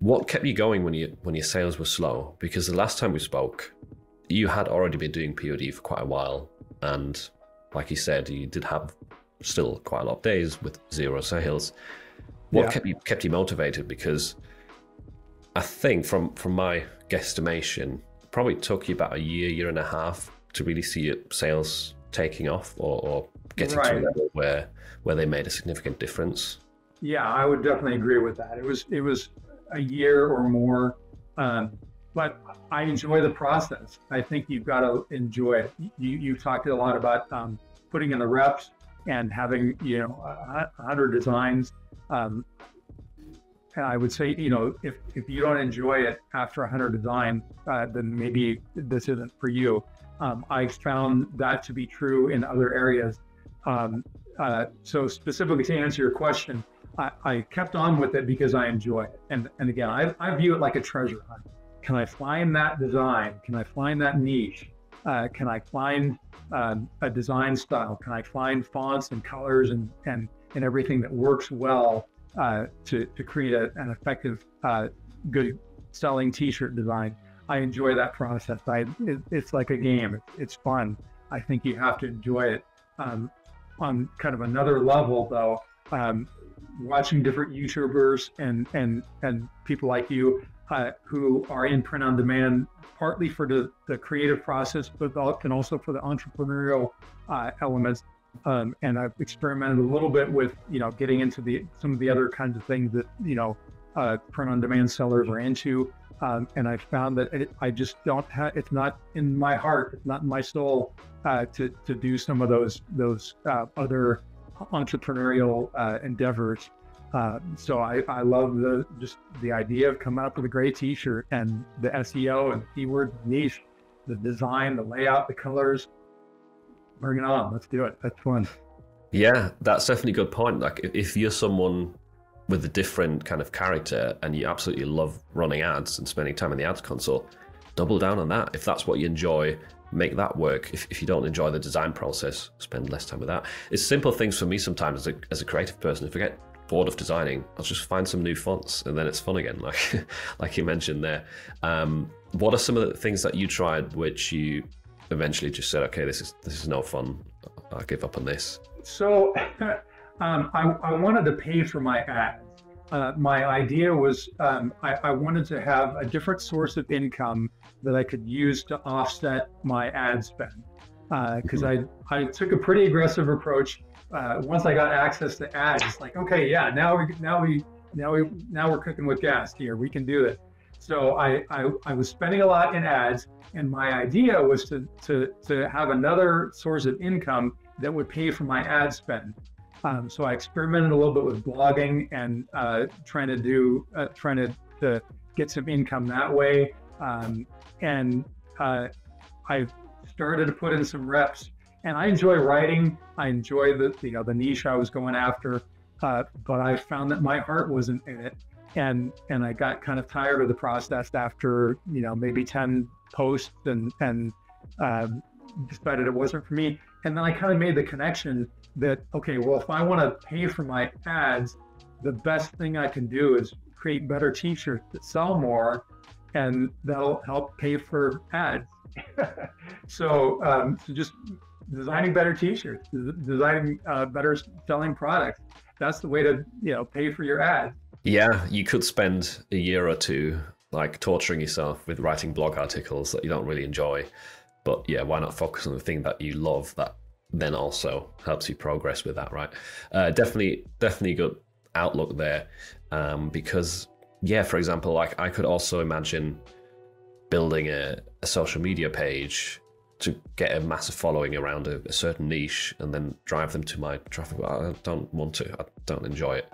What kept you going when your sales were slow? Because the last time we spoke, you had already been doing POD for quite a while, and like you said, you did have still quite a lot of days with zero sales. What kept you motivated? Because I think from my guesstimation, it probably took you about a year and a half to really see your sales taking off or getting to a level where they made a significant difference. Yeah, I would definitely agree with that. It was a year or more, but I enjoy the process. I think you've got to enjoy it. You talked a lot about putting in the reps and having 100 designs. And I would say, if you don't enjoy it after 100 designs, then maybe this isn't for you. I found that to be true in other areas. So specifically to answer your question, I kept on with it because I enjoy it. And again, I view it like a treasure hunt. Can I find that design? Can I find that niche? Can I find a design style? Can I find fonts and colors and everything that works well to create an effective, good selling t-shirt design? I enjoy that process. It's like a game. It's fun. I think you have to enjoy it. On kind of another level, though, watching different YouTubers and people like you who are in print on demand, partly for the creative process, but also for the entrepreneurial elements. And I've experimented a little bit with, getting into some of the other kinds of things that, print on demand sellers are into. And I found that I just don't have, it's not in my heart, it's not in my soul to do some of those other entrepreneurial endeavors. So I love the idea of coming up with a great t-shirt and the SEO and the keyword niche, the design, the layout, the colors. Bring it on. Let's do it. That's fun. Yeah, that's definitely a good point. Like if you're someone with a different kind of character and you absolutely love running ads and spending time in the ads console, double down on that. If that's what you enjoy, make that work. If you don't enjoy the design process, spend less time with that. It's simple things for me sometimes as a creative person. If I get bored of designing, I'll just find some new fonts and then it's fun again, like you mentioned there. What are some of the things that you tried which you eventually just said, okay, this is no fun, I'll give up on this? So I wanted to pay for my ads. My idea was I wanted to have a different source of income that I could use to offset my ad spend. Because I took a pretty aggressive approach. Once I got access to ads, it's like, okay, yeah, now we're cooking with gas here. We can do this. So I was spending a lot in ads, and my idea was to have another source of income that would pay for my ad spend. So I experimented a little bit with blogging and trying to get some income that way. And I started to put in some reps. And I enjoy writing. I enjoy the niche I was going after, but I found that my heart wasn't in it, and I got kind of tired of the process after maybe 10 posts and decided it wasn't for me. And then I kind of made the connection that, okay, well, if I want to pay for my ads, the best thing I can do is create better t-shirts that sell more, and that'll help pay for ads. So just designing better t-shirts, designing better selling products. That's the way to pay for your ads. Yeah, you could spend a year or two like torturing yourself with writing blog articles that you don't really enjoy. But yeah, why not focus on the thing that you love that then also helps you progress with that, right? Definitely good outlook there. Because yeah, for example, like I could also imagine building a social media page to get a massive following around a certain niche and then drive them to my traffic. I don't want to. I don't enjoy it.